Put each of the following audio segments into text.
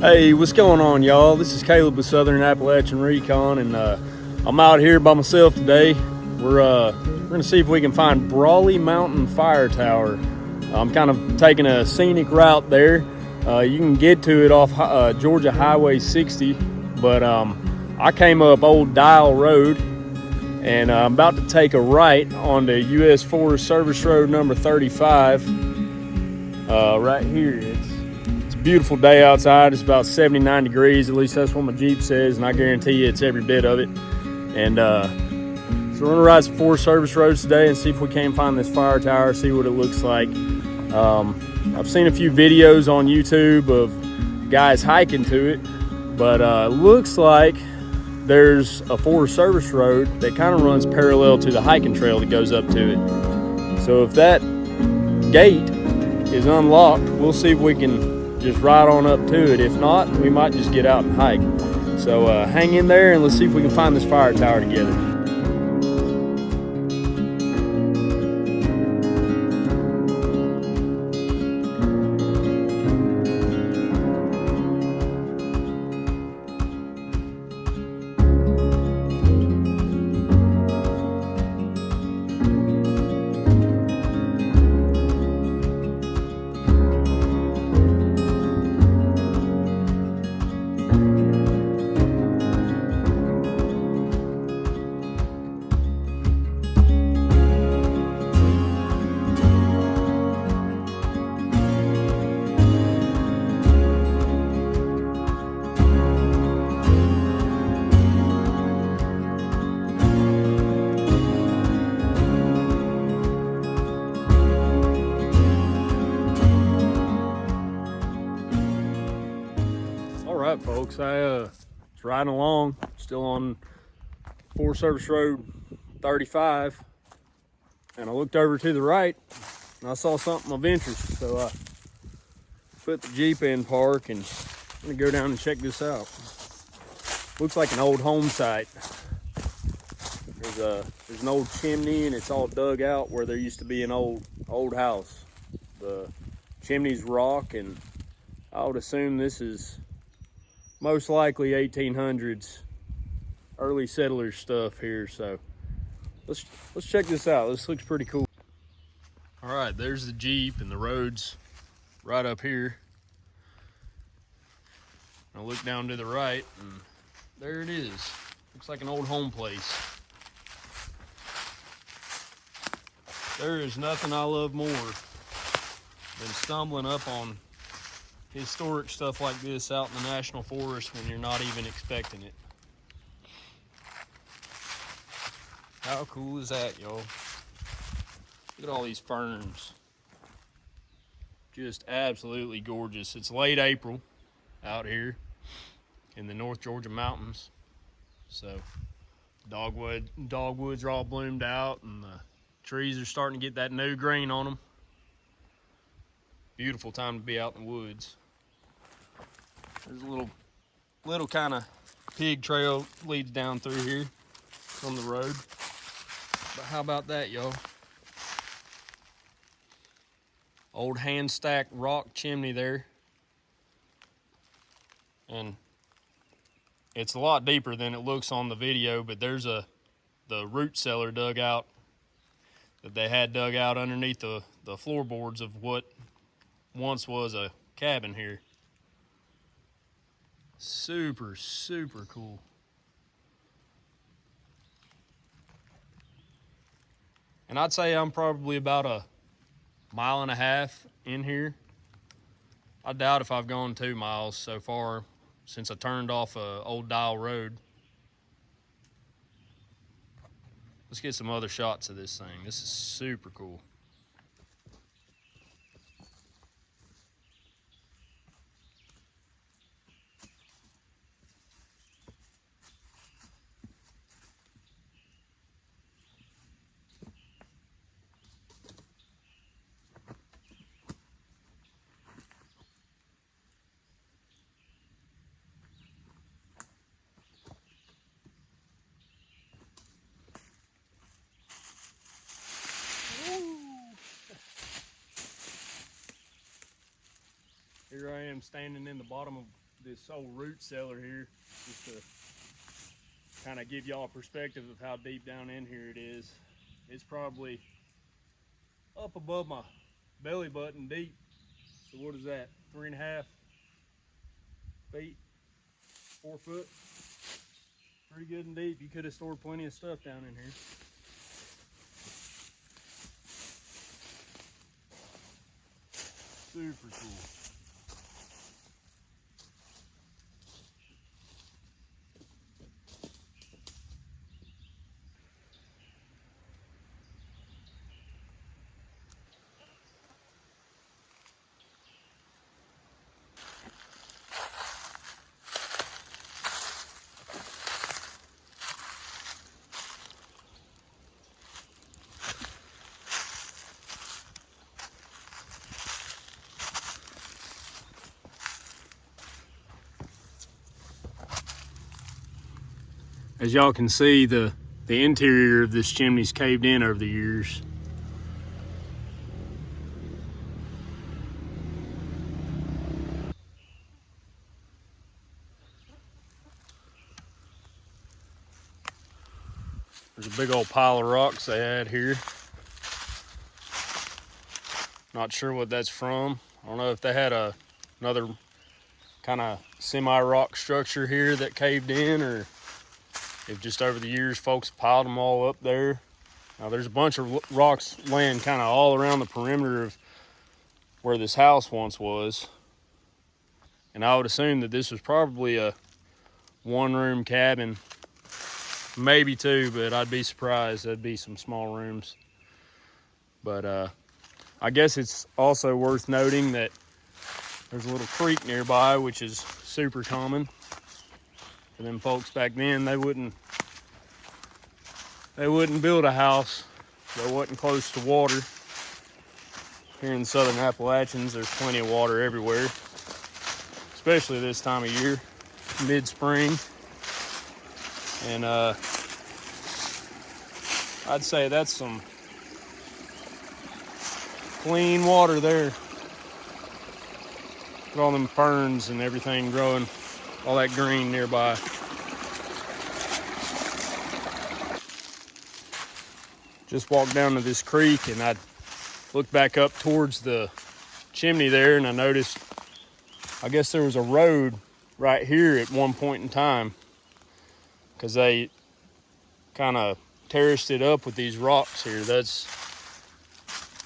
Hey, what's going on, y'all? This is Caleb with Southern Appalachian Recon, and I'm out here by myself today. We're gonna see if we can find Brawley Mountain Fire Tower. I'm kind of taking a scenic route there. You can get to it off Georgia Highway 60, but I came up Old Dial Road, and I'm about to take a right onto US Forest Service Road number 35. Right here. It's a beautiful day outside. It's about 79 degrees, at least that's what my Jeep says, and I guarantee you it's every bit of it. And so we're gonna ride some Forest Service roads today and see if we can find this fire tower, see what it looks like. I've seen a few videos on YouTube of guys hiking to it, but it looks like there's a Forest Service road that kind of runs parallel to the hiking trail that goes up to it. So if that gate is unlocked, we'll see if we can just ride on up to it. If not, we might just get out and hike. So hang in there and let's see if we can find this fire tower together. Alright folks, I was riding along, still on Forest Service Road 35, and I looked over to the right and I saw something of interest, so I put the Jeep in park and I'm gonna go down and check this out. Looks like an old home site. There's an old chimney and it's all dug out where there used to be an old house. The chimney's rock, and I would assume this is most likely 1800's early settlers stuff here. So let's check this out. This looks pretty cool. All right, there's the Jeep and the road's right up here. I look down to the right and there it is. Looks like an old Homeplace. There is nothing I love more than stumbling up on historic stuff like this out in the national forest when you're not even expecting it. How cool is that, y'all? Look at all these ferns. Just absolutely gorgeous. It's late April out here in the North Georgia mountains. So dogwoods are all bloomed out and the trees are starting to get that new green on them. Beautiful time to be out in the woods. There's a little kind of pig trail leads down through here from the road. But how about that, y'all? Old hand stacked rock chimney there. And it's a lot deeper than it looks on the video, but there's the root cellar dug out that they had dug out underneath the floorboards of what once was a cabin here. Super, super cool. And I'd say I'm probably about a mile and a half in here. I doubt if I've gone 2 miles so far since I turned off Old Dial Road. Let's get some other shots of this thing. This is super cool. Here I am standing in the bottom of this whole root cellar here, just to kind of give y'all a perspective of how deep down in here it is. It's probably up above my belly button deep. So what is that, 3.5 feet, 4 foot? Pretty good and deep. You could have stored plenty of stuff down in here. Super cool. As y'all can see, the interior of this chimney's caved in over the years. There's a big old pile of rocks they had here. Not sure what that's from. I don't know if they had another kind of semi-rock structure here that caved in, or if just over the years folks piled them all up there. Now there's a bunch of rocks laying kind of all around the perimeter of where this house once was. And I would assume that this was probably a one-room cabin, maybe two, but I'd be surprised. That'd be some small rooms. But I guess it's also worth noting that there's a little creek nearby, which is super common. For them folks back then, they wouldn't build a house that wasn't close to water. Here in the southern Appalachians, there's plenty of water everywhere, especially this time of year, mid-spring. And I'd say that's some clean water there. With all them ferns and everything growing, all that green nearby. Just walked down to this creek and I looked back up towards the chimney there, and I noticed, I guess there was a road right here at one point in time, because they kind of terraced it up with these rocks here. That's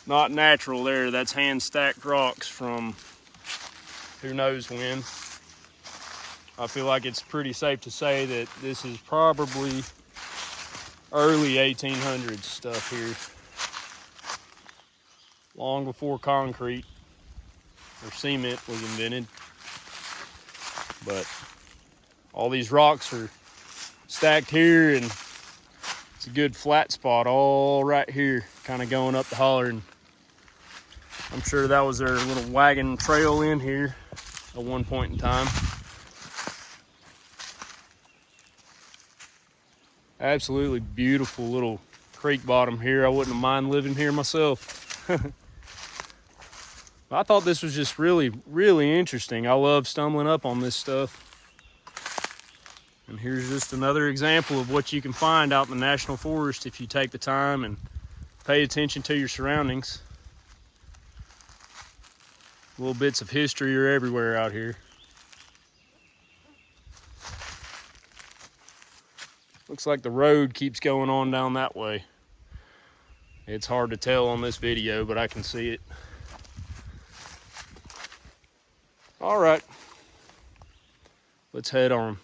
not natural there. That's hand stacked rocks from who knows when. I feel like it's pretty safe to say that this is probably early 1800s stuff here. Long before concrete or cement was invented. But all these rocks are stacked here, and it's a good flat spot all right here, kind of going up the holler. And I'm sure that was their little wagon trail in here at one point in time. Absolutely beautiful little creek bottom here. I wouldn't mind living here myself. I thought this was just really, really interesting. I love stumbling up on this stuff. And here's just another example of what you can find out in the National Forest if you take the time and pay attention to your surroundings. Little bits of history are everywhere out here. Looks like the road keeps going on down that way. It's hard to tell on this video, but I can see it. All right, let's head on.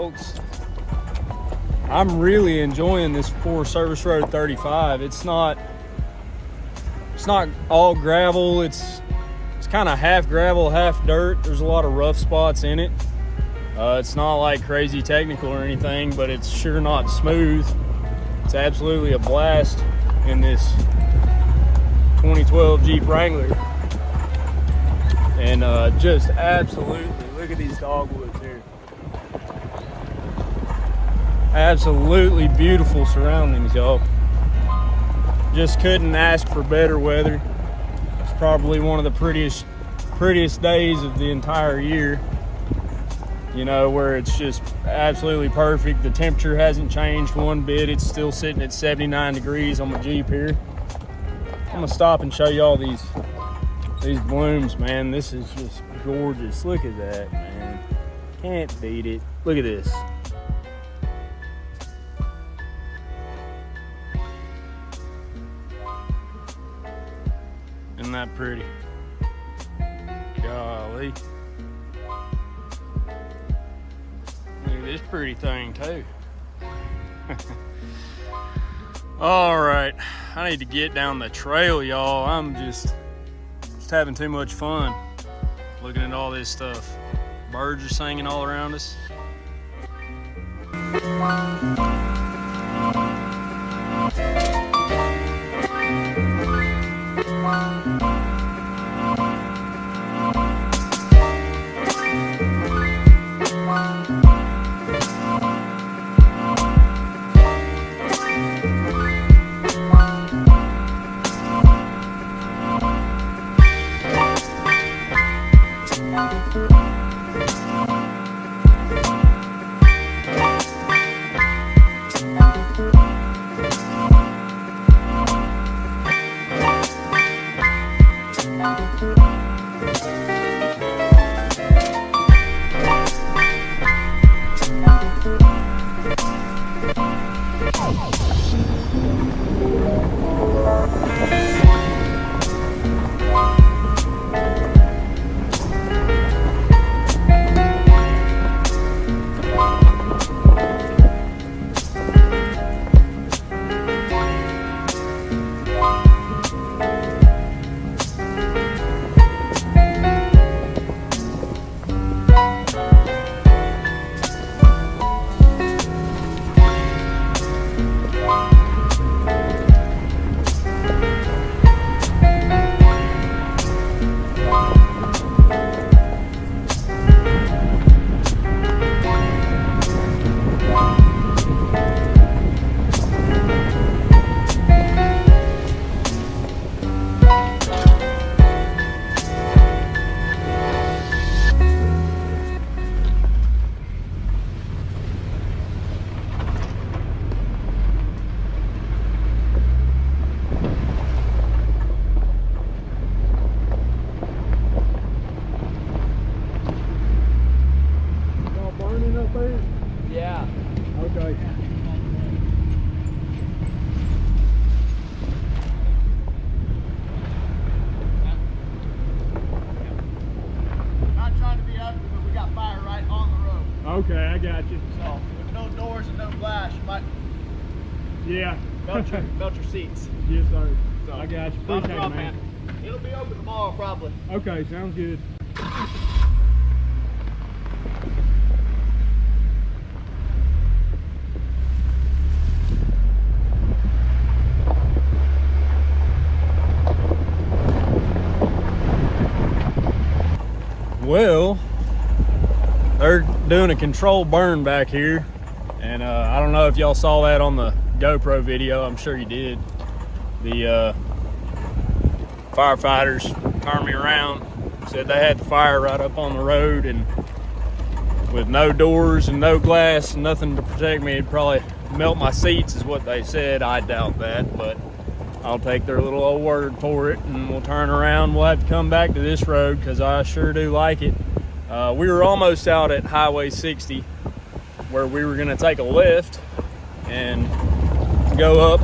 folks, I'm really enjoying this 4 Service Road 35. It's not all gravel. It's kind of half gravel, half dirt. There's a lot of rough spots in it. It's not like crazy technical or anything, but it's sure not smooth. It's absolutely a blast in this 2012 Jeep Wrangler. And just absolutely, look at these dogwoods here. Absolutely beautiful surroundings, y'all. Just couldn't ask for better weather. It's probably one of the prettiest days of the entire year. You know, where it's just absolutely perfect. The temperature hasn't changed one bit. It's still sitting at 79 degrees on my Jeep here. I'm gonna stop and show y'all these blooms, man. This is just gorgeous. Look at that, man. Can't beat it. Look at this. Isn't that pretty? Golly. Look at this pretty thing too. All right, I need to get down the trail, y'all. I'm just having too much fun looking at all this stuff. Birds are singing all around us. Yeah. Okay. Not trying to be ugly, but we got fire right on the road. Okay, I got you. So with no doors and no glass, you might melt your seats. Yes, sir. So, I got you. not a Appreciate it, problem, man. It'll be open tomorrow probably. Okay, sounds good. Well, they're doing a controlled burn back here, and I don't know if y'all saw that on the GoPro video. I'm sure you did. The firefighters turned me around, said they had the fire right up on the road, and with no doors and no glass and nothing to protect me, it'd probably melt my seats is what they said. I doubt that, but I'll take their little old word for it, and we'll turn around. We'll have to come back to this road because I sure do like it. We were almost out at Highway 60 where we were going to take a left and go up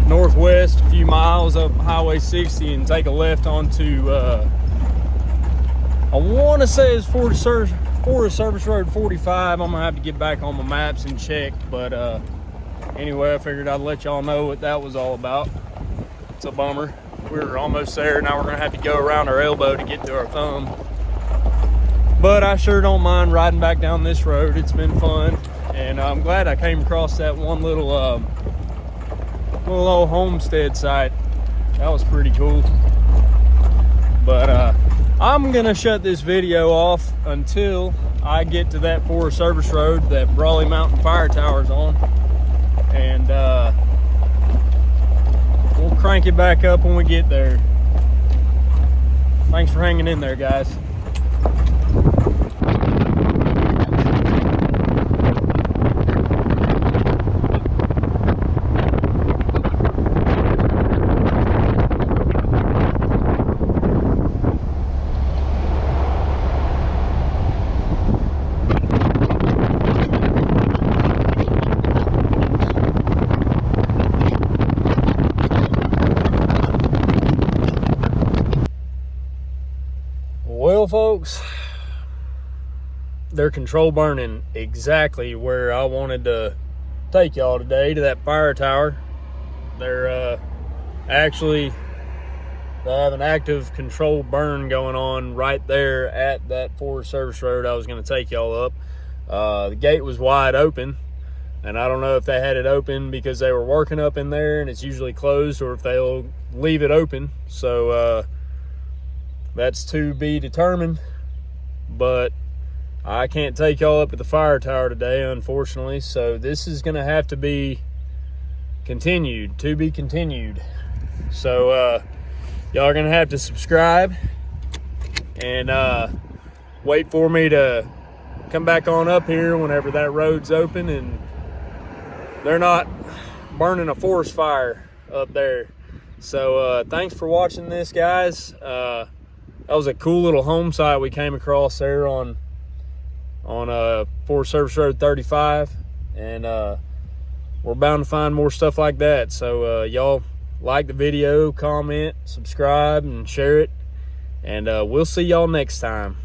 northwest a few miles up Highway 60 and take a left onto, I want to say it's 4 Forest Service Road 45. I'm gonna have to get back on my maps and check, but anyway, I figured I'd let y'all know what that was all about. It's a bummer. We're almost there. Now we're gonna have to go around our elbow to get to our thumb. But I sure don't mind riding back down this road. It's been fun, and I'm glad I came across that one little old homestead site. That was pretty cool. But I'm gonna shut this video off until I get to that Forest Service Road that Brawley Mountain Fire Tower is on, and we'll crank it back up when we get there. Thanks for hanging in there, guys. Well, folks, they're control burning exactly where I wanted to take y'all today, to that fire tower. They're they have an active control burn going on right there at that Forest Service Road I was going to take y'all up. The gate was wide open, and I don't know if they had it open because they were working up in there and it's usually closed, or if they'll leave it open. So that's to be determined, but I can't take y'all up at the fire tower today, unfortunately. So this is gonna have to be continued, to be continued. So y'all are gonna have to subscribe and wait for me to come back on up here whenever that road's open and they're not burning a forest fire up there. So thanks for watching this, guys. That was a cool little home site we came across there on Forest Service Road 35, and we're bound to find more stuff like that. So y'all like the video, comment, subscribe, and share it, and we'll see y'all next time.